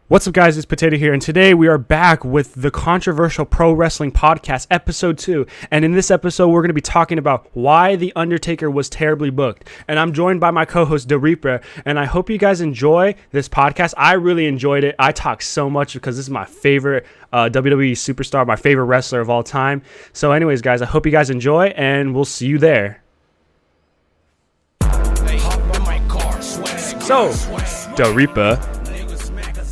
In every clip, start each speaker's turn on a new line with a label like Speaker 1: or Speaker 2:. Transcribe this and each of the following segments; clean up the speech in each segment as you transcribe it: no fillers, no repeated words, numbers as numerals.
Speaker 1: What's up, guys? It's Potato here, and today we are back with the Controversial Pro Wrestling Podcast, Episode 2. And in this episode, we're going to be talking about why The Undertaker was terribly booked. And I'm joined by my co-host, The Reaper, and I hope you guys enjoy this podcast. I really enjoyed it. I talk so much because this is my favorite WWE superstar, my favorite wrestler of all time. So anyways, guys, I hope you guys enjoy, and we'll see you there. So, The Reaper,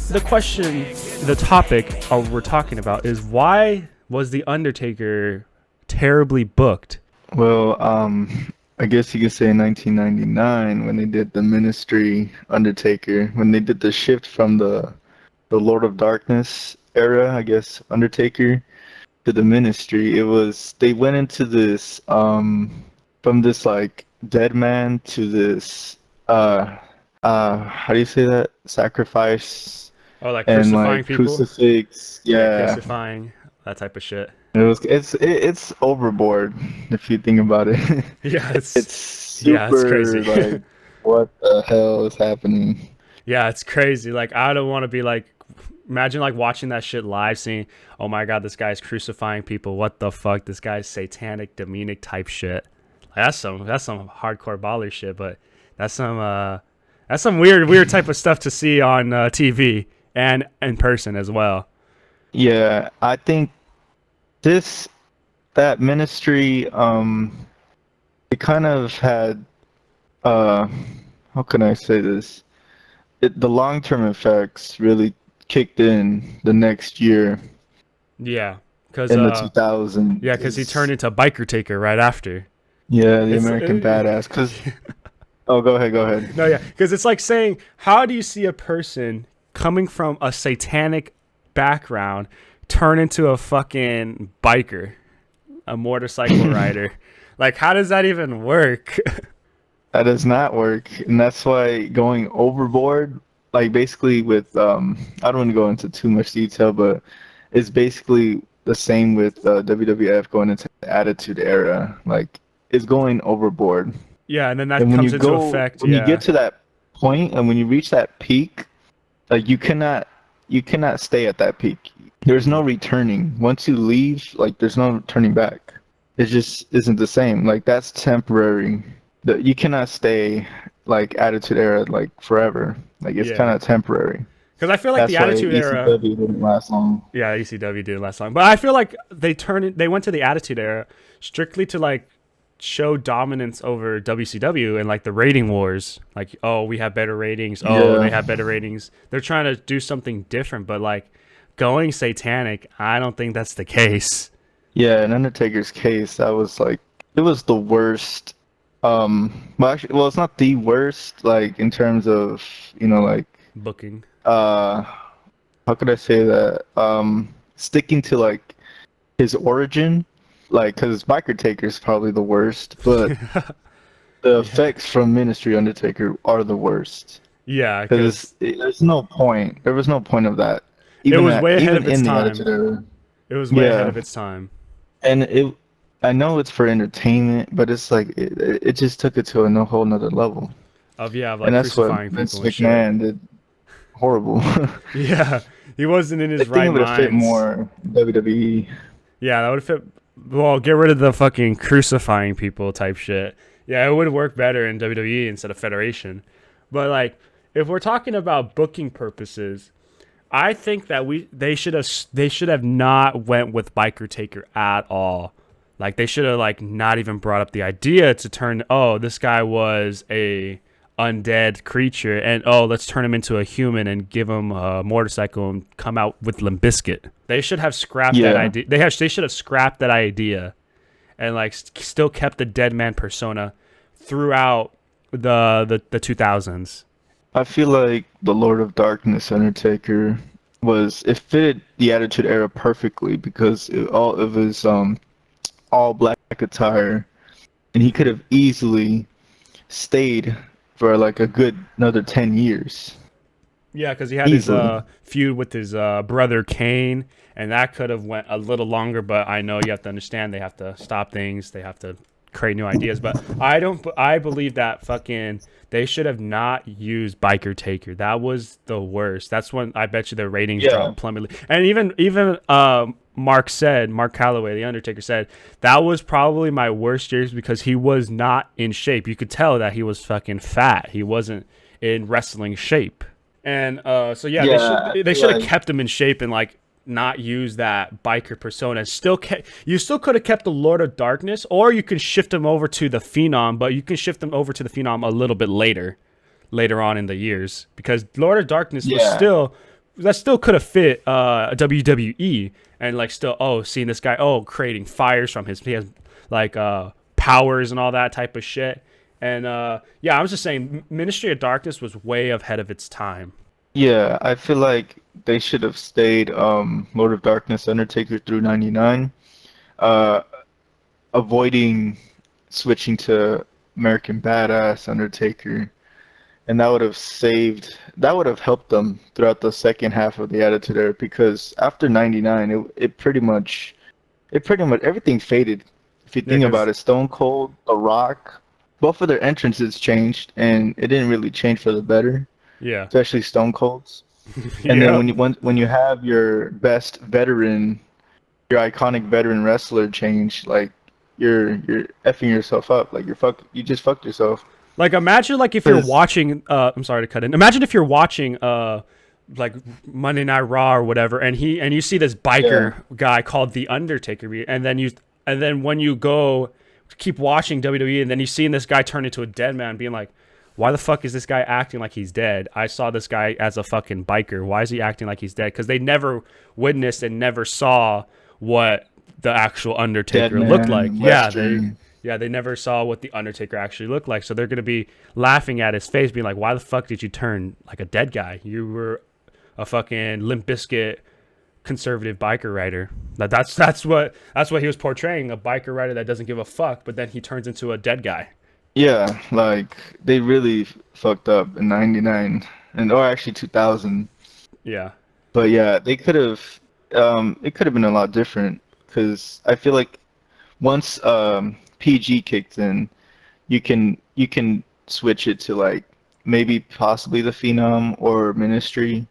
Speaker 1: the question, the topic we're talking about is why was The Undertaker terribly booked?
Speaker 2: Well, I guess you could say in 1999 when they did the Ministry Undertaker, when they did the shift from the Lord of Darkness era, I guess, Undertaker, to the Ministry, they went into this, from this, like, dead man to this, how do you say that? Sacrifice.
Speaker 1: Oh, like
Speaker 2: And
Speaker 1: crucifying
Speaker 2: like
Speaker 1: people?
Speaker 2: crucifix, yeah.
Speaker 1: Crucifying, that type of shit.
Speaker 2: It's overboard if you think about it.
Speaker 1: Yeah,
Speaker 2: It's
Speaker 1: it's crazy.
Speaker 2: super like, what the hell is happening?
Speaker 1: Yeah, it's crazy. Like, I don't want to be like, imagine like watching that shit live, seeing, oh my god, this guy's crucifying people. What the fuck? This guy's satanic, demonic type shit. Like, that's some hardcore baller shit. But that's some weird type of stuff to see on TV and in person as well.
Speaker 2: Yeah, I think that Ministry, it kind of had, how can I say this? The long-term effects really kicked in the next year.
Speaker 1: Yeah, because
Speaker 2: in the 2000s.
Speaker 1: Yeah, because he turned into Biker Taker right after.
Speaker 2: Yeah, the American Badass. Because oh, go ahead.
Speaker 1: No, yeah, because it's like saying, how do you see a person coming from a satanic background turn into a fucking biker, a motorcycle rider? Like, how does that even work?
Speaker 2: That does not work, and that's why going overboard, like basically with I don't want to go into too much detail, but it's basically the same with WWF going into the Attitude Era. Like, it's going overboard.
Speaker 1: Yeah, and then that comes into effect.
Speaker 2: When you get to that point, and when you reach that peak, like you cannot stay at that peak. There's no returning. Once you leave, like there's no turning back. It just isn't the same. Like, that's temporary. You cannot stay like Attitude Era like forever. Like, it's kind of temporary.
Speaker 1: Because I feel like the Attitude Era
Speaker 2: didn't last long.
Speaker 1: Yeah, ECW didn't last long, but I feel like they went to the Attitude Era strictly to like show dominance over WCW and like the rating wars. Like, oh, we have better ratings. Oh, they have better ratings. They're trying to do something different, but like going satanic, I don't think that's the case.
Speaker 2: Yeah, in Undertaker's case, that was like, it was the worst. Well, actually, well, it's not the worst, like in terms of, like
Speaker 1: booking.
Speaker 2: How could I say that? Sticking to like his origin. Like, because Biker Taker is probably the worst, but the effects from Ministry Undertaker are the worst.
Speaker 1: Yeah,
Speaker 2: because there's no point. There was no point of that.
Speaker 1: It was way ahead of its time. It was way ahead of its time.
Speaker 2: And I know it's for entertainment, but it's like it just took it to a whole nother level.
Speaker 1: Like,
Speaker 2: and that's what Vince McMahon did. Horrible. Yeah,
Speaker 1: he wasn't in his right mind.
Speaker 2: I think it would have fit more WWE.
Speaker 1: Yeah, that would have fit. Well, get rid of the fucking crucifying people type shit. Yeah, it would work better in WWE instead of Federation. But like, if we're talking about booking purposes, I think that they should have not went with Biker Taker at all. Like, they should have like not even brought up the idea to turn. Oh, this guy was a undead creature, and oh, let's turn him into a human and give him a motorcycle and come out with Limp Bizkit. They should have scrapped that idea. They should have scrapped that idea, and like still kept the dead man persona throughout the 2000s.
Speaker 2: I feel like the Lord of Darkness Undertaker it fitted the Attitude Era perfectly because all of his all black attire, and he could have easily stayed for like a good another 10 years.
Speaker 1: Yeah, because he had his feud with his brother Kane, and that could have went a little longer, but I know you have to understand they have to stop things. They have to create new ideas. But I don't. I believe that fucking they should have not used Biker Taker. That was the worst. That's when I bet you the ratings
Speaker 2: Yeah,
Speaker 1: dropped plummeted. And even Mark Calloway, the Undertaker, said that was probably my worst years because he was not in shape. You could tell that he was fucking fat. He wasn't in wrestling shape. And so yeah, they should
Speaker 2: yeah. I
Speaker 1: they
Speaker 2: feel
Speaker 1: should have
Speaker 2: like
Speaker 1: kept him in shape and like not use that biker persona. You still could have kept the Lord of Darkness, or you could shift him over to the Phenom, but you can shift him over to the Phenom a little bit later on in the years because Lord of Darkness was
Speaker 2: yeah,
Speaker 1: still that still could have fit WWE and like still seeing this guy creating fires from he has like powers and all that type of shit. And yeah, I was just saying, Ministry of Darkness was way ahead of its time.
Speaker 2: yeah. I feel like they should have stayed Lord of Darkness Undertaker through 99, uh, avoiding switching to American Badass Undertaker, and that would have helped them throughout the second half of the Attitude Era because after 99, it pretty much everything faded. If you
Speaker 1: Yeah,
Speaker 2: think about
Speaker 1: because
Speaker 2: it, Stone Cold, The Rock, both of their entrances changed, and it didn't really change for the better,
Speaker 1: yeah,
Speaker 2: especially Stone Cold's. And then
Speaker 1: yep.
Speaker 2: when you have your best veteran, your iconic veteran wrestler change, like you're effing yourself up. Like you just fucked yourself.
Speaker 1: Like imagine like if you're
Speaker 2: Cause
Speaker 1: watching I'm sorry to cut in. Imagine if you're watching like Monday Night Raw or whatever and you see this
Speaker 2: yeah,
Speaker 1: biker guy called the Undertaker and then when you go keep watching WWE and then you see this guy turn into a dead man being like why the fuck is this guy acting like he's dead? I saw this guy as a fucking biker. Why is he acting like he's dead? Because they never witnessed and never saw what the actual
Speaker 2: dead
Speaker 1: Undertaker looked like.
Speaker 2: man, Western.
Speaker 1: Yeah, they never saw what the Undertaker actually looked like. So they're gonna be laughing at his face, being like, "Why the fuck did you turn like a dead guy? You were a fucking Limp Bizkit conservative biker rider. That's what he was portraying, a biker rider that doesn't give a fuck, but then he turns into a dead guy."
Speaker 2: Yeah, like they really fucked up in 99 and or actually 2000.
Speaker 1: Yeah,
Speaker 2: But yeah, they could have it could have been a lot different because I feel like once PG kicked in, you can switch it to like maybe possibly the Phenom or Ministry,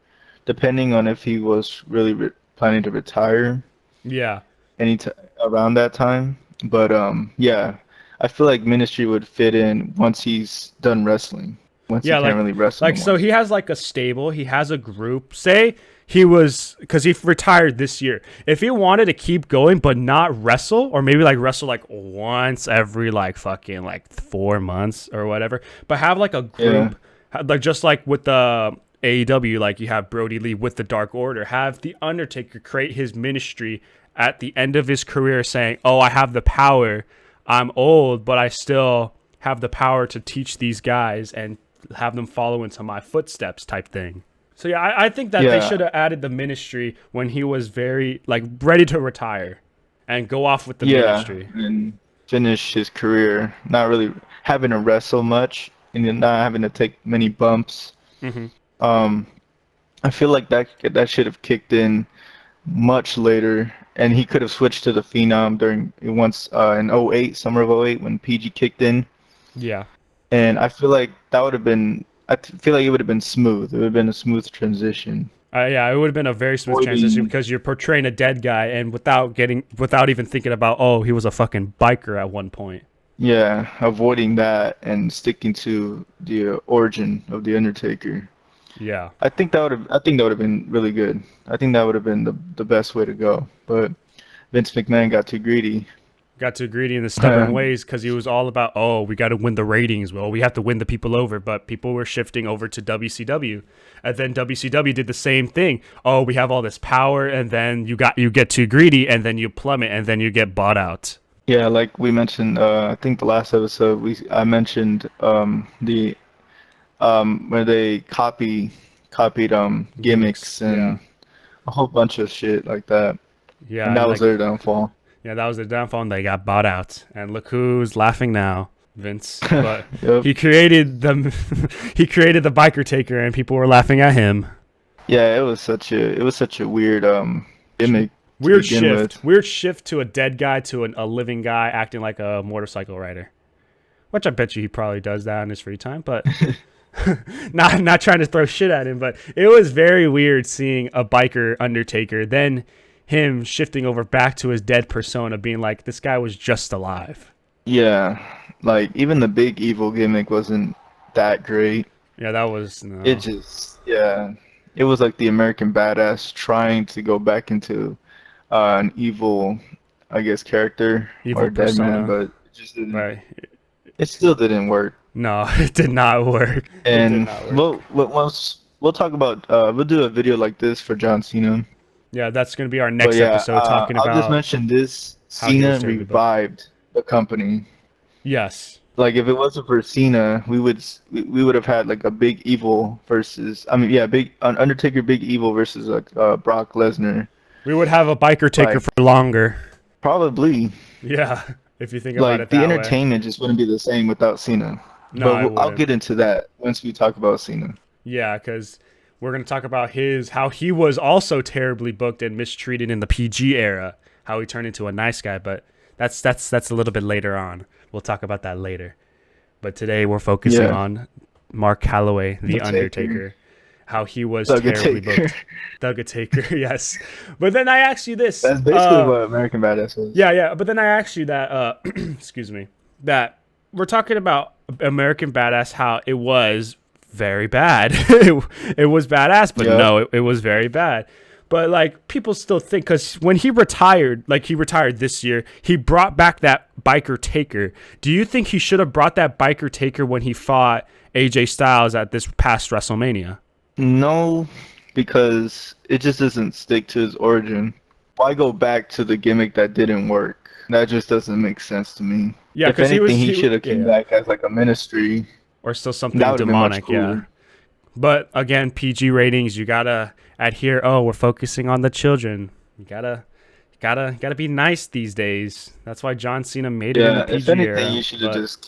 Speaker 2: depending on if he was really planning to retire
Speaker 1: yeah.
Speaker 2: any t around that time. But yeah, I feel like Ministry would fit in once he's done wrestling, once he
Speaker 1: Yeah,
Speaker 2: can't really wrestle no
Speaker 1: so
Speaker 2: more.
Speaker 1: he has like a stable, he has a group. Say he was because he retired this year. If he wanted to keep going but not wrestle, or maybe like wrestle like once every like fucking like 4 months or whatever, but have like a
Speaker 2: Yeah,
Speaker 1: group, like just like with the AEW, like you have Brody Lee with the Dark Order, have the Undertaker create his ministry at the end of his career, saying, "Oh, I have the power. I'm old, but I still have the power to teach these guys and have them follow into my footsteps," type thing. So yeah, I think that they
Speaker 2: yeah,
Speaker 1: should have added the ministry when he was very like ready to retire and go off with the
Speaker 2: yeah,
Speaker 1: ministry.
Speaker 2: and finish his career not really having to wrestle much and then not having to take many bumps.
Speaker 1: Hmm.
Speaker 2: Um, I feel like that should have kicked in much later, and he could have switched to the Phenom during once in '08, summer of '08 when PG kicked in,
Speaker 1: Yeah.
Speaker 2: and I feel like that would have been. Feel like it would have been smooth. It would have been a smooth transition.
Speaker 1: Yeah, it would have been a very smooth transition
Speaker 2: Avoiding,
Speaker 1: because you're portraying a dead guy and without even thinking about he was a fucking biker at one point.
Speaker 2: yeah, avoiding that and sticking to the origin of the Undertaker.
Speaker 1: Yeah.
Speaker 2: I think that would have been really good. I think that would have been the best way to go. But Vince McMahon got too greedy.
Speaker 1: Got too greedy in the stubborn ways because he was all about, we got to win the ratings. Well, we have to win the people over, but people were shifting over to WCW, and then WCW did the same thing. Oh, we have all this power, and then you get too greedy, and then you plummet, and then you get bought out.
Speaker 2: Yeah, like we mentioned, I think the last episode I mentioned the where they copied
Speaker 1: Gimmicks,
Speaker 2: gimmicks
Speaker 1: yeah,
Speaker 2: and a whole bunch of shit like that,
Speaker 1: yeah,
Speaker 2: and
Speaker 1: and
Speaker 2: that was
Speaker 1: like
Speaker 2: their downfall.
Speaker 1: yeah, that was their downfall. And they got bought out, and look who's laughing now, Vince. But
Speaker 2: Yep.
Speaker 1: he created the he created the biker taker, and people were laughing at him.
Speaker 2: Yeah, it was such a weird gimmick. to begin with.
Speaker 1: Weird shift to a dead guy to a living guy acting like a motorcycle rider. Which I bet you he probably does that in his free time, but not trying to throw shit at him, but it was very weird seeing a biker Undertaker, then him shifting over back to his dead persona, being like, this guy was just alive.
Speaker 2: Yeah, like even the big evil gimmick wasn't that great.
Speaker 1: Yeah, that was
Speaker 2: It
Speaker 1: no
Speaker 2: just, yeah, it was like the American Badass trying to go back into an evil, I guess, character
Speaker 1: evil
Speaker 2: or dead man,
Speaker 1: persona,
Speaker 2: but it just didn't.
Speaker 1: right?
Speaker 2: It still didn't work.
Speaker 1: No, it did not work. It did
Speaker 2: And
Speaker 1: not work.
Speaker 2: we'll talk about we'll do a video like this for John Cena.
Speaker 1: Yeah, that's gonna be our
Speaker 2: But
Speaker 1: next
Speaker 2: yeah,
Speaker 1: episode talking
Speaker 2: I'll just
Speaker 1: about
Speaker 2: mention this.
Speaker 1: how he was
Speaker 2: Cena
Speaker 1: terribly booked.
Speaker 2: revived the company.
Speaker 1: Yes,
Speaker 2: Like if it wasn't for Cena, we would have had like a Big Evil versus I mean yeah, big Undertaker Big Evil versus like Brock Lesnar.
Speaker 1: we would have a biker taker
Speaker 2: Like
Speaker 1: for longer.
Speaker 2: probably
Speaker 1: Yeah, if you think about
Speaker 2: like
Speaker 1: it
Speaker 2: the
Speaker 1: that way.
Speaker 2: entertainment just wouldn't be the same without Cena.
Speaker 1: No,
Speaker 2: But
Speaker 1: it
Speaker 2: I'll
Speaker 1: wouldn't.
Speaker 2: get into that once we talk about Cena.
Speaker 1: Yeah, because we're gonna talk about his how he was also terribly booked and mistreated in the PG era. How he turned into a nice guy, but that's a little bit later on. We'll talk about that later. But today we're focusing
Speaker 2: Yeah,
Speaker 1: on Mark Calloway,
Speaker 2: the
Speaker 1: the
Speaker 2: Taker,
Speaker 1: Undertaker, how he was
Speaker 2: the
Speaker 1: terribly
Speaker 2: Taker.
Speaker 1: booked. Doug Taker, yes. But then I asked you this.
Speaker 2: That's basically what American Badass was.
Speaker 1: Yeah, yeah. But then I asked you that. Excuse me. That we're talking about American Badass. How it was very bad. It was badass, but
Speaker 2: Yep.
Speaker 1: no, it was very bad. But like people still think because when he retired, like he retired this year, he brought back that biker taker. Do you think he should have brought that biker taker when he fought AJ Styles at this past WrestleMania?
Speaker 2: No, because it just doesn't stick to his origin. Why go back to the gimmick that didn't work? That just doesn't make sense to me.
Speaker 1: Yeah,
Speaker 2: If
Speaker 1: because
Speaker 2: anything, he
Speaker 1: he
Speaker 2: should have
Speaker 1: yeah,
Speaker 2: came
Speaker 1: yeah,
Speaker 2: back as like a ministry.
Speaker 1: or still
Speaker 2: That
Speaker 1: something
Speaker 2: would have been much
Speaker 1: demonic. Yeah.
Speaker 2: cooler.
Speaker 1: But again, PG ratings, you gotta adhere. Oh, we're focusing on the children. You gotta be nice these days. That's why John Cena made it in the
Speaker 2: Yeah, if
Speaker 1: PG
Speaker 2: anything,
Speaker 1: era.
Speaker 2: you should have
Speaker 1: But
Speaker 2: just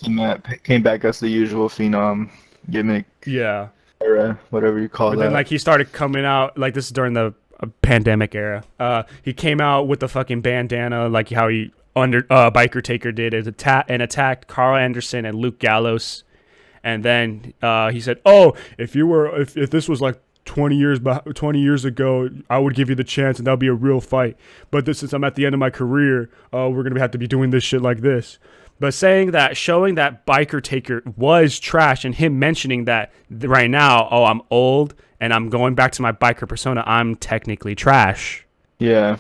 Speaker 2: came back as the usual phenom gimmick
Speaker 1: yeah,
Speaker 2: era, whatever you call
Speaker 1: but then
Speaker 2: that.
Speaker 1: like he started coming out like this is during the pandemic era. He came out with the fucking bandana, like how he under Biker Taker did, and attacked Carl Anderson and Luke Gallows. And then he said, "Oh, if this was like 20 years ago, I would give you the chance, and that'll be a real fight. But since I'm at the end of my career, we're gonna have to be doing this shit like this." But saying that, showing that Biker Taker was trash, and him mentioning that right now, oh, I'm old and I'm going back to my biker persona, I'm technically trash.
Speaker 2: Yeah,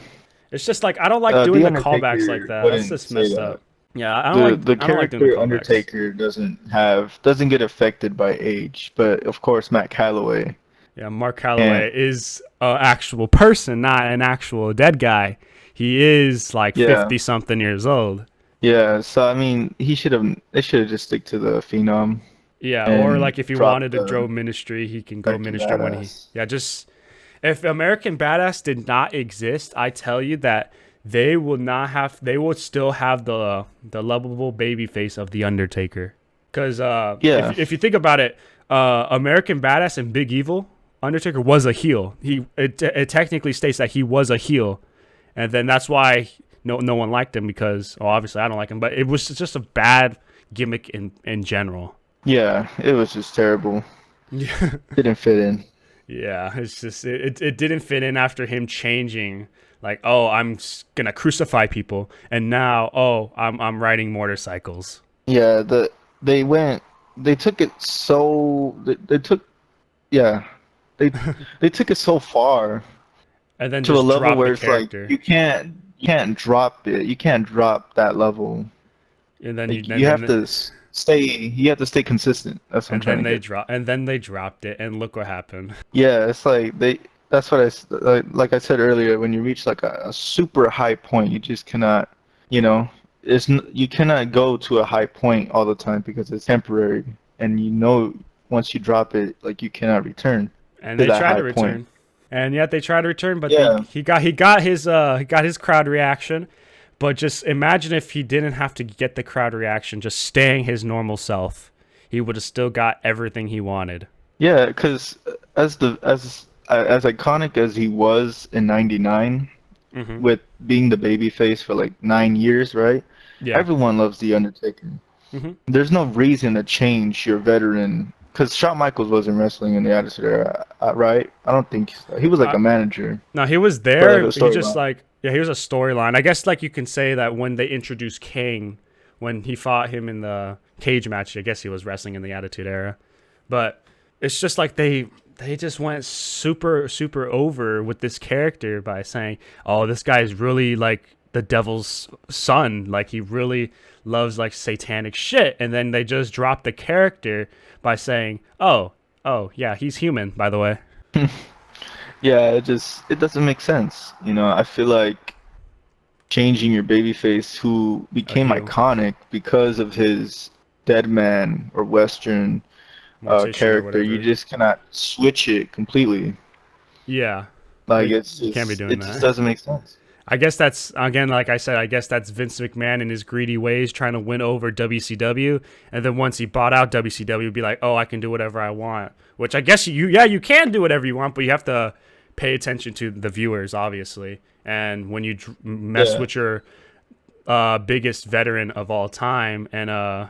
Speaker 1: It's just like I don't like doing
Speaker 2: the
Speaker 1: the callbacks like
Speaker 2: Undertaker
Speaker 1: that. That's
Speaker 2: wouldn't
Speaker 1: just
Speaker 2: say
Speaker 1: messed
Speaker 2: that.
Speaker 1: up. Yeah,
Speaker 2: The
Speaker 1: I don't like doing the
Speaker 2: character
Speaker 1: callbacks.
Speaker 2: Undertaker doesn't get affected by age, but of course Matt Calloway.
Speaker 1: Yeah, Mark
Speaker 2: And
Speaker 1: Calloway is an actual person, not an actual dead guy. He is like
Speaker 2: yeah,
Speaker 1: 50 something years old.
Speaker 2: yeah. So I mean, they should have just stick to the phenom
Speaker 1: Yeah, or
Speaker 2: and
Speaker 1: like if he
Speaker 2: drop
Speaker 1: wanted to
Speaker 2: the
Speaker 1: go ministry, he can go
Speaker 2: American
Speaker 1: ministry when he.
Speaker 2: Badass.
Speaker 1: Yeah, just if American Badass did not exist, I tell you that they will not have. They will still have the lovable baby face of the Undertaker. Because
Speaker 2: Yeah,
Speaker 1: if you think about it, American Badass and Big Evil, Undertaker was a heel. It technically states that he was a heel, and then that's why no one liked him because obviously I don't like him, but it was just a bad gimmick in general.
Speaker 2: yeah. It was just terrible.
Speaker 1: Yeah,
Speaker 2: Didn't fit in.
Speaker 1: yeah. It's just it didn't fit in after him changing. Like, oh, gonna crucify people, and now, oh, I'm riding motorcycles,
Speaker 2: Yeah, they went they took it so they took yeah they they took it so far
Speaker 1: and then
Speaker 2: to a
Speaker 1: just
Speaker 2: level
Speaker 1: drop the
Speaker 2: where it's like
Speaker 1: character,
Speaker 2: you can't drop it. You can't drop that level.
Speaker 1: and then
Speaker 2: Like you have to stay consistent. That's what I'm trying to get.
Speaker 1: and then they dropped it, and look what happened.
Speaker 2: Yeah, it's like that's what like I said earlier, when you reach like a super high point, you just cannot, you know, you cannot go to a high point all the time because it's temporary, and once you drop it, like you cannot return
Speaker 1: And
Speaker 2: to
Speaker 1: they
Speaker 2: that
Speaker 1: tried
Speaker 2: high
Speaker 1: to
Speaker 2: point.
Speaker 1: return, and yet they tried to return, but
Speaker 2: Yeah,
Speaker 1: he got his crowd reaction. But just imagine if he didn't have to get the crowd reaction, just staying his normal self, he would have still got everything he wanted.
Speaker 2: yeah, because as iconic as he was in '99,
Speaker 1: Mm-hmm.
Speaker 2: with being the baby face for like 9 years, right?
Speaker 1: Yeah.
Speaker 2: Everyone loves the Undertaker.
Speaker 1: Mm-hmm.
Speaker 2: There's no reason to change your veteran because Shawn Michaels wasn't wrestling in the Attitude Era, right? I don't think so. He was like
Speaker 1: Uh,
Speaker 2: a manager
Speaker 1: no, he was
Speaker 2: for like a
Speaker 1: there. He just
Speaker 2: storyline.
Speaker 1: like yeah, he was a storyline. I guess like you can say that when they introduced King, when he fought him in the cage match, I guess he was wrestling in the Attitude Era. But it's just like they just went super over with this character by saying, "Oh, this guy is really like the devil's son. Like he really loves like satanic shit." And then they just dropped the character by saying, "Oh, yeah, he's human, by the way."
Speaker 2: Yeah, it doesn't make sense. I feel like changing your babyface who
Speaker 1: A
Speaker 2: became
Speaker 1: heel,
Speaker 2: iconic because of his dead man or Western
Speaker 1: mortician or
Speaker 2: character, you
Speaker 1: whatever.
Speaker 2: just cannot switch it completely.
Speaker 1: Yeah,
Speaker 2: Like
Speaker 1: like you can't be doing
Speaker 2: it just
Speaker 1: that.
Speaker 2: doesn't make sense.
Speaker 1: I guess that's again, like I said, I guess that's Vince McMahon in his greedy ways trying to win over WCW, and then once he bought out WCW, be like, oh, I can do whatever I want. Which I guess yeah, you can do whatever you want, but you have to pay attention to the viewers, obviously. And when you mess
Speaker 2: Yeah.
Speaker 1: with your biggest veteran of all time and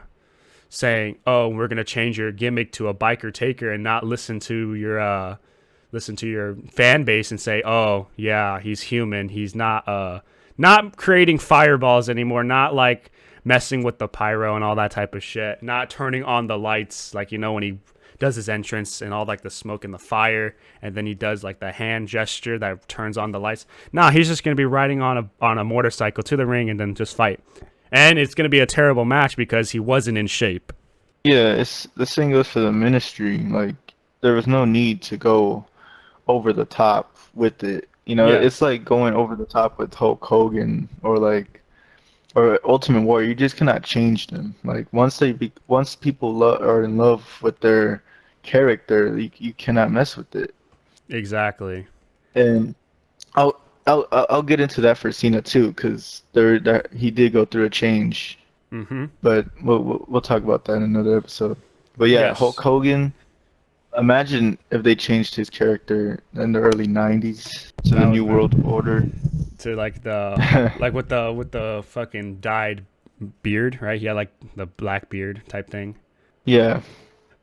Speaker 1: saying, "Oh, we're gonna change your gimmick to a biker taker," and not listen to your fan base and say, "Oh, yeah, he's human. He's not creating fireballs anymore. Not like messing with the pyro and all that type of shit. Not turning on the lights like when he does his entrance and all like the smoke and the fire, and then he does like the hand gesture that turns on the lights. Nah, he's just gonna be riding on a motorcycle to the ring and then just fight. And it's gonna be a terrible match because he wasn't in shape.
Speaker 2: Yeah, it's the same goes for the ministry. Like there was no need to go over the top with it.
Speaker 1: Yeah,
Speaker 2: It's like going over the top with Hulk Hogan or Ultimate Warrior. You just cannot change them. Like once people are in love with their character, you cannot mess with it.
Speaker 1: exactly.
Speaker 2: And I'll get into that for Cena too, because he did go through a change,
Speaker 1: Mm-hmm.
Speaker 2: but we'll talk about that in another episode. But yeah, Hulk
Speaker 1: Yes.
Speaker 2: Hogan. Imagine if they changed his character in the early 90s to the
Speaker 1: That
Speaker 2: New
Speaker 1: would
Speaker 2: World Order.
Speaker 1: to like the like with the fucking dyed beard, right? He had like the black beard type thing.
Speaker 2: Yeah,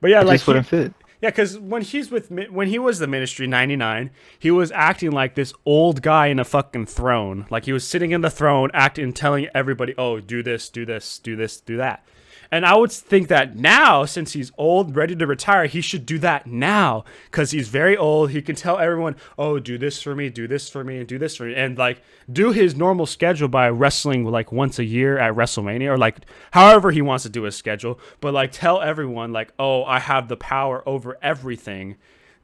Speaker 1: But yeah,
Speaker 2: it
Speaker 1: like
Speaker 2: just wouldn't fit.
Speaker 1: yeah, because when he was the Ministry '99, he was acting like this old guy in a fucking throne. Like he was sitting in the throne, acting, telling everybody, "Oh, do this, do this, do this, do that." And I would think that now, since he's old, ready to retire, he should do that now because he's very old. He can tell everyone, "Oh, do this for me, do this for me, and do this for me," and like do his normal schedule by wrestling like once a year at WrestleMania or like however he wants to do his schedule. But like tell everyone like, "Oh, I have the power over everything.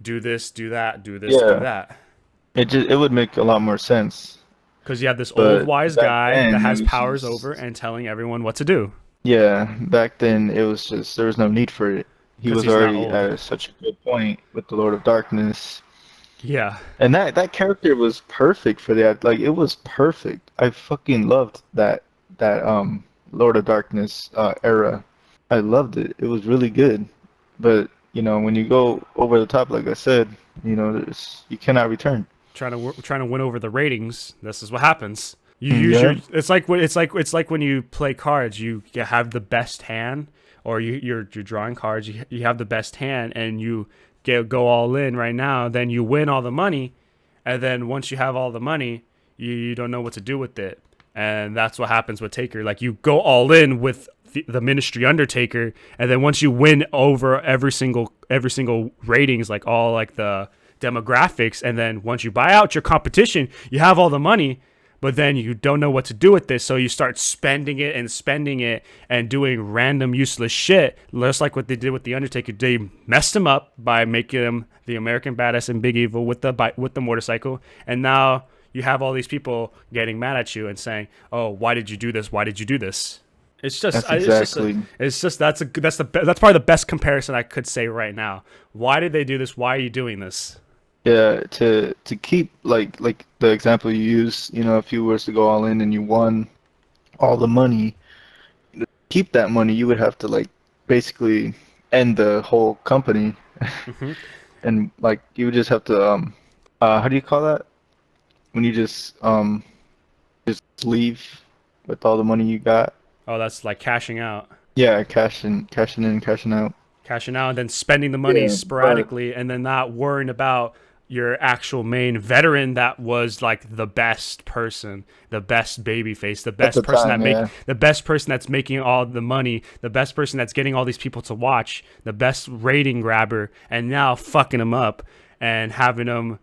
Speaker 1: Do this, do that, do this, do
Speaker 2: Yeah,
Speaker 1: that."
Speaker 2: it would make a lot more sense.
Speaker 1: Because you have this old
Speaker 2: But
Speaker 1: wise
Speaker 2: back
Speaker 1: guy that
Speaker 2: then it
Speaker 1: has
Speaker 2: was
Speaker 1: powers over
Speaker 2: just
Speaker 1: and telling everyone what to do
Speaker 2: yeah, back then it was just there was no need for it. He
Speaker 1: because
Speaker 2: was
Speaker 1: he's not
Speaker 2: already
Speaker 1: old.
Speaker 2: at such a good point with the Lord of Darkness.
Speaker 1: Yeah,
Speaker 2: And that character was perfect for that. Like it was perfect. I fucking loved that Lord of Darkness era. I loved it. It was really good. But, when you go over the top like I said, you cannot return.
Speaker 1: trying to win over the ratings. This is what happens. You
Speaker 2: Mm,
Speaker 1: use your.
Speaker 2: yeah.
Speaker 1: It's like when you play cards. You have the best hand, or you're drawing cards. You have the best hand, and you go all in right now. Then you win all the money, and then once you have all the money, you don't know what to do with it, and that's what happens with Taker. Like you go all in with the Ministry Undertaker, and then once you win over every single ratings, like all like the demographics, and then once you buy out your competition, you have all the money, but then you don't know what to do with this, so you start spending it and doing random useless shit, just like what they did with the Undertaker. They messed him up by making him the American Badass and Big Evil with the motorcycle, and now you have all these people getting mad at you and saying, "Oh, why did you do this? Why did you do this?"
Speaker 2: That's exactly.
Speaker 1: That's probably the best comparison I could say right now. Why did they do this? Why are you doing this?
Speaker 2: Yeah, to keep like the example you use, if you was to go all in and you won all the money, keep that money, you would have to like basically end the whole company
Speaker 1: Hmm.
Speaker 2: and like you would just have to how do you call that? when you just leave with all the money you got.
Speaker 1: Oh, that's like cashing out.
Speaker 2: Yeah, cashing in, cashing out.
Speaker 1: Cashing out and then spending the money
Speaker 2: Yeah, but
Speaker 1: sporadically and then not worrying about your actual main veteran that was like the best person, the best baby face,
Speaker 2: at the time, yeah.
Speaker 1: the best person that's making all the money, the best person that's getting all these people to watch, the best rating grabber, and now fucking them up and having them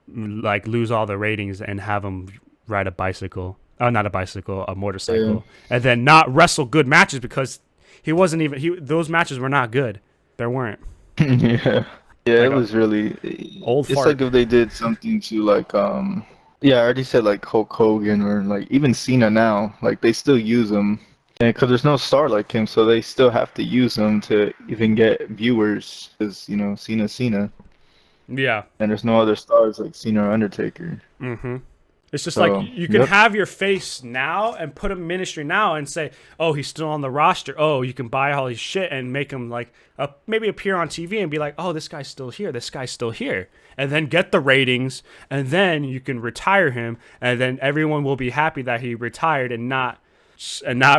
Speaker 1: like lose all the ratings and have them ride a bicycle. Oh, not a bicycle, a
Speaker 2: Yeah.
Speaker 1: motorcycle, and then not wrestle good matches because he wasn't even he. Those matches were not good. There weren't
Speaker 2: Yeah. Yeah, it
Speaker 1: like a
Speaker 2: was really
Speaker 1: old
Speaker 2: it's like
Speaker 1: fart.
Speaker 2: if they did something to like yeah, I already said like Hulk Hogan or like even Cena now, like they still use him. And because there's no star like him, so they still have to use him to even get viewers because, Cena.
Speaker 1: Yeah.
Speaker 2: And there's no other stars like Cena or Undertaker.
Speaker 1: Mm-hmm. It's just like
Speaker 2: So,
Speaker 1: you can
Speaker 2: yep.
Speaker 1: have your face now and put him ministry now and say, oh, he's still on the roster. Oh, you can buy all his shit and make him like maybe appear on TV and be like, oh, this guy's still here. This guy's still here. And then get the ratings. And then you can retire him. And then everyone will be happy that he retired and not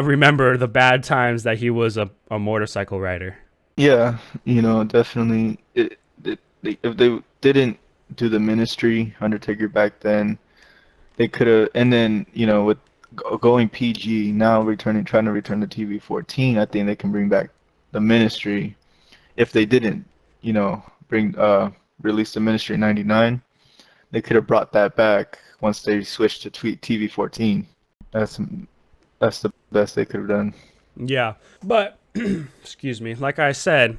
Speaker 1: remember the bad times that he was a motorcycle rider.
Speaker 2: Yeah, definitely if they didn't do the ministry Undertaker back then, they could have, and then, with going PG now, trying to return to TV 14, I think they can bring back the Ministry. If they didn't, bring release the Ministry in '99, they could have brought that back once they switched to TV 14. That's that's the best they could have done.
Speaker 1: Yeah. But excuse me, like I said,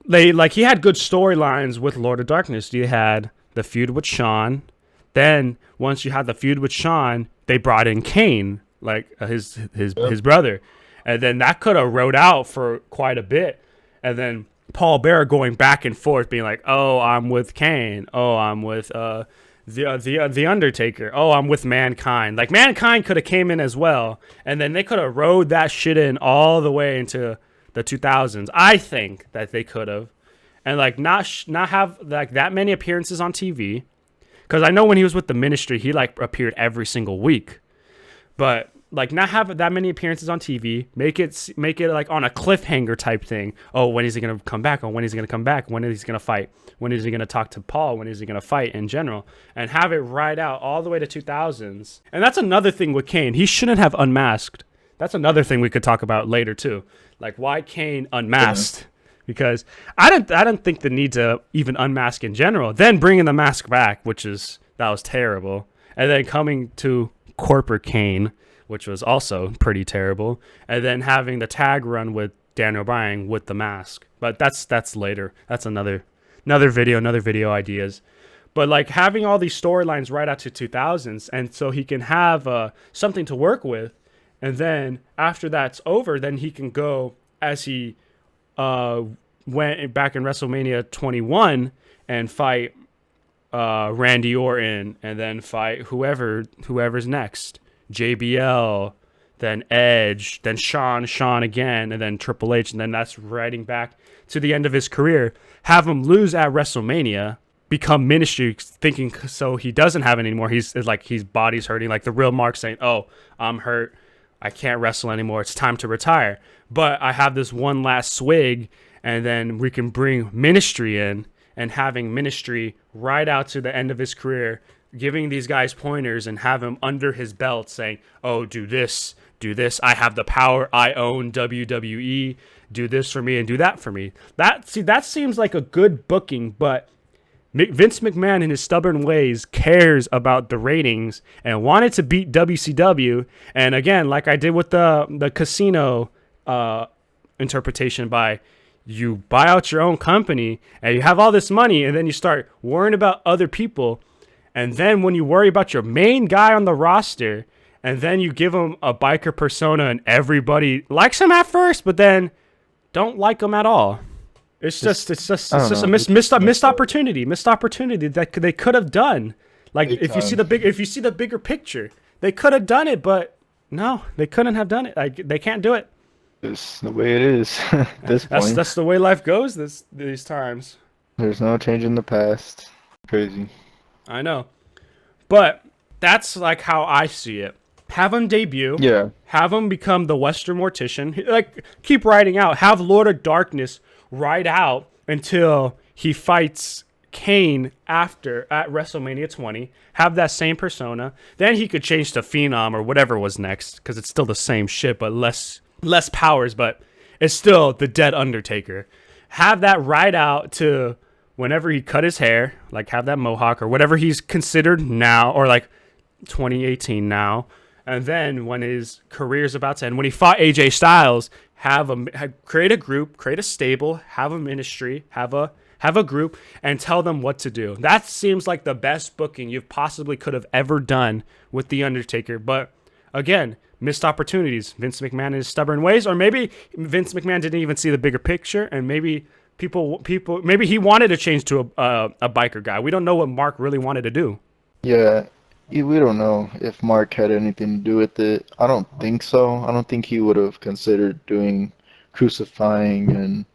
Speaker 1: he had good storylines with Lord of Darkness. You had the feud with Shawn. Then once you had the feud with Shawn, they brought in Kane, like his
Speaker 2: Yep.
Speaker 1: brother, and then that could have rode out for quite a bit. And then Paul Bearer going back and forth, being like, "Oh, I'm with Kane. Oh, I'm with the Undertaker. Oh, I'm with Mankind." Like Mankind could have came in as well, and then they could have rode that shit in all the way into the 2000s. I think that they could have, and like not have like that many appearances on TV. Because I know when he was with the Ministry, he like appeared every single week, but like not have that many appearances on TV. Make it like on a cliffhanger type thing. Oh, when is he gonna come back? Oh, when is he gonna come back? When is he gonna fight? When is he gonna talk to Paul? When is he gonna fight in general? And have it ride out all the way to 2000s. And that's another thing with Kane. He shouldn't have unmasked. That's another thing we could talk about later too. Like why Kane
Speaker 2: Yeah.
Speaker 1: unmasked, because I didn't think the need to even unmask in general. Then bringing the mask back, that was terrible, and then coming to Corporate Kane, which was also pretty terrible, and then having the tag run with Daniel Bryan with the mask. But that's later. That's another video ideas. But like having all these storylines right out to 2000s, and so he can have something to work with, and then after that's over, then he can go as he uh, went back in WrestleMania 21 and fight Randy Orton, and then fight whoever's next, JBL, then Edge, then Shawn again, and then Triple H, and then that's riding back to the end of his career. Have him lose at WrestleMania, become Ministry, thinking so he doesn't have it anymore. He's like his body's hurting, like the real Mark saying, "Oh, I'm hurt. I can't wrestle anymore. It's time to retire. But I have this one last swig, and then we can bring Ministry in, and having Ministry right out to the end of his career, giving these guys pointers and have him under his belt saying, oh, do this, do this. I have the power. I own WWE. Do this for me and do that for me." That seems like a good booking, but Vince McMahon, in his stubborn ways, cares about the ratings and wanted to beat WCW. And again, like I did with the casino interpretation, by you buy out your own company and you have all this money, and then you start worrying about other people. And then when you worry about your main guy on the roster, and then you give him a biker persona and everybody likes him at first, but then don't like him at all. It's just
Speaker 2: Just
Speaker 1: it's just
Speaker 2: I
Speaker 1: it's
Speaker 2: don't
Speaker 1: just a
Speaker 2: know. It's just
Speaker 1: missed
Speaker 2: messed up.
Speaker 1: opportunity that they could have done. Like
Speaker 2: Big time.
Speaker 1: if you see the bigger picture, they could have done it, but no, they couldn't have done it. Like they can't do it.
Speaker 2: It's the way it is at this
Speaker 1: That's
Speaker 2: point.
Speaker 1: that's the way life goes these times.
Speaker 2: There's no change in the past. Crazy.
Speaker 1: I know, but That's like how I see it. Have him debut.
Speaker 2: Yeah.
Speaker 1: Have him become the Western Mortician. Like, keep writing out. Have Lord of Darkness ride out until he fights Kane after at WrestleMania 20. Have that same persona. Then he could change to Phenom or whatever was next, because it's still the same shit, but less powers. But it's still the dead Undertaker. Have that ride out to whenever he cut his hair, like have that mohawk or whatever he's considered now, or like 2018 now. And then when his career's about to end, when he fought AJ Styles, create a group, create a stable, have a ministry, have a group, and tell them what to do. That seems like the best booking you possibly could have ever done with the Undertaker. But again, missed opportunities. Vince McMahon in his stubborn ways, or maybe Vince McMahon didn't even see the bigger picture, and maybe maybe he wanted to change to a biker guy. We don't know what Mark really wanted to do.
Speaker 2: Yeah. We don't know if Mark had anything to do with it. I don't think so. I don't think he would have considered doing crucifying and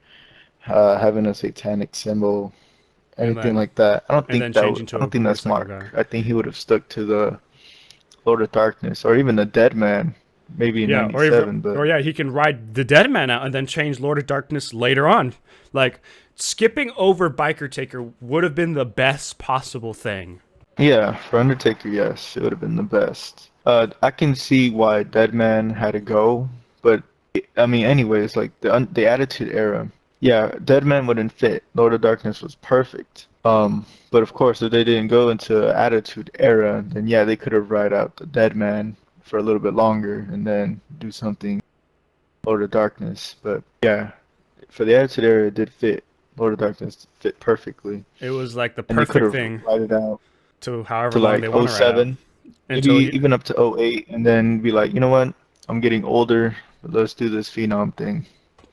Speaker 2: having a satanic symbol,
Speaker 1: And
Speaker 2: anything
Speaker 1: then
Speaker 2: like that.
Speaker 1: changing
Speaker 2: I
Speaker 1: to a
Speaker 2: don't think that's
Speaker 1: motorcycle
Speaker 2: Mark.
Speaker 1: guy.
Speaker 2: I think he would have stuck to the Lord of Darkness or even the Dead Man, maybe in
Speaker 1: Yeah,
Speaker 2: '97. But
Speaker 1: yeah, he can ride the Dead Man out and then change Lord of Darkness later on. Like, skipping over Biker Taker would have been the best possible thing.
Speaker 2: yeah, for Undertaker, yes, it would have been the best. I can see why Dead Man had to go, but I mean, anyways, like the Attitude Era, yeah, Dead Man wouldn't fit. Lord of Darkness was perfect. But of course, if they didn't go into Attitude Era, then yeah, they could have ride out the Dead Man for a little bit longer and then do something Lord of Darkness. But yeah, for the Attitude Era, it did fit. Lord of Darkness fit perfectly,
Speaker 1: It was like the
Speaker 2: and they could
Speaker 1: perfect
Speaker 2: have
Speaker 1: thing
Speaker 2: ride it out
Speaker 1: to however
Speaker 2: to
Speaker 1: long they
Speaker 2: like
Speaker 1: want to ride out.
Speaker 2: '07, maybe
Speaker 1: Until he,
Speaker 2: even up to '08, and then be like, you know what? I'm getting older, but let's do this Phenom thing.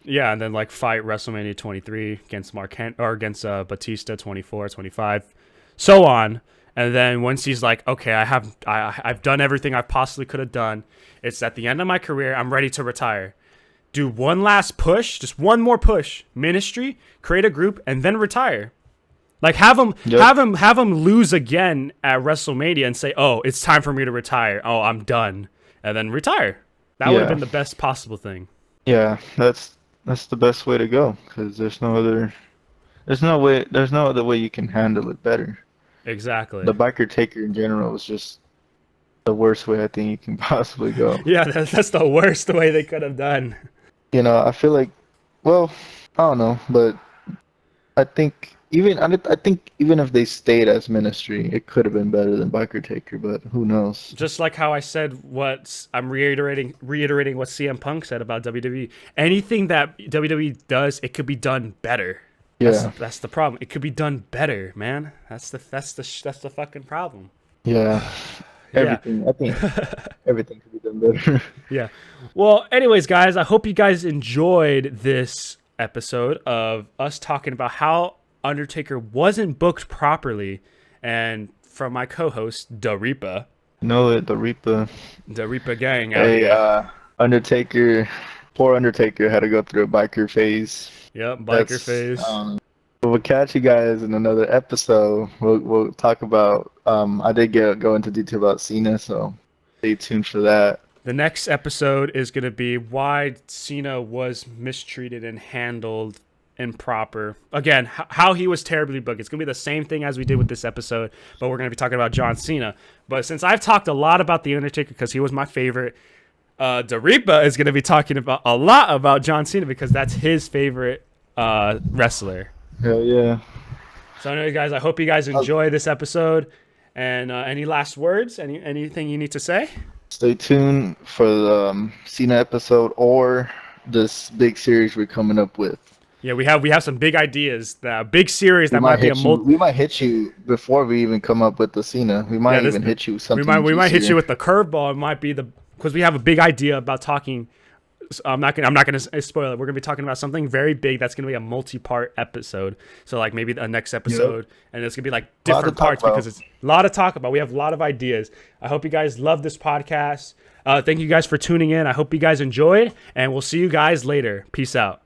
Speaker 1: yeah, and then like fight WrestleMania 23 against or against Batista 24, 25, so on. And then once he's like, okay, I've done everything I possibly could have done. It's at the end of my career. I'm ready to retire. Do one last push, just one more push. Ministry, create a group, and then retire. Like,
Speaker 2: Yep.
Speaker 1: have him lose again at WrestleMania and say, "Oh, it's time for me to retire. Oh, I'm done," and then retire. That would have
Speaker 2: Yeah.
Speaker 1: been the best possible thing.
Speaker 2: Yeah. That's the best way to go because there's no other way you can handle it better.
Speaker 1: Exactly.
Speaker 2: The biker taker in general is just the worst way I think you can possibly go.
Speaker 1: Yeah, that's the worst way they could have done.
Speaker 2: You know, I feel like, well, I don't know, but I think even if they stayed as Ministry, it could have been better than Biker Taker, but who knows?
Speaker 1: Just like how I said, what I'm reiterating what CM Punk said about WWE. Anything that WWE does, it could be done better.
Speaker 2: Yeah,
Speaker 1: That's the problem. It could be done better, man. That's the fucking problem.
Speaker 2: yeah.
Speaker 1: Yeah.
Speaker 2: I think everything could be done better.
Speaker 1: Yeah. Well, anyways, guys, I hope you guys enjoyed this episode of us talking about how Undertaker wasn't booked properly, and from my co-host Daripa,
Speaker 2: Know it, the Reaper.
Speaker 1: Daripa gang out
Speaker 2: Hey,
Speaker 1: here.
Speaker 2: Undertaker, poor Undertaker had to go through a biker phase.
Speaker 1: Yep, biker
Speaker 2: That's
Speaker 1: phase.
Speaker 2: We'll catch you guys in another episode. We'll talk about. I did go into detail about Cena, so stay tuned for that.
Speaker 1: The next episode is going to be why Cena was mistreated and handled improper. Again, how he was terribly booked. It's going to be the same thing as we did with this episode, but we're going to be talking about John Cena. But since I've talked a lot about The Undertaker because he was my favorite, Daripa is going to be talking about a lot about John Cena because that's his favorite wrestler.
Speaker 2: Hell yeah.
Speaker 1: So anyway, guys, I hope you guys enjoy this episode. And any last words? Anything you need to say?
Speaker 2: Stay tuned for the Cena episode or this big series we're coming up with.
Speaker 1: Yeah, we have some big ideas. That big series that might be a multi.
Speaker 2: We might hit you before we even come up with the Cena. We might
Speaker 1: Yeah,
Speaker 2: even hit you with something.
Speaker 1: we might hit
Speaker 2: juicier.
Speaker 1: you with the curveball. It might be because we have a big idea about talking. I'm not gonna spoil it. We're gonna be talking about something very big that's gonna be a multi-part episode. So like maybe the next episode, and it's gonna be like different parts because it's a lot to talk about. We have a lot of ideas. I hope you guys love this podcast. Thank you guys for tuning in. I hope you guys enjoyed, and we'll see you guys later. Peace out.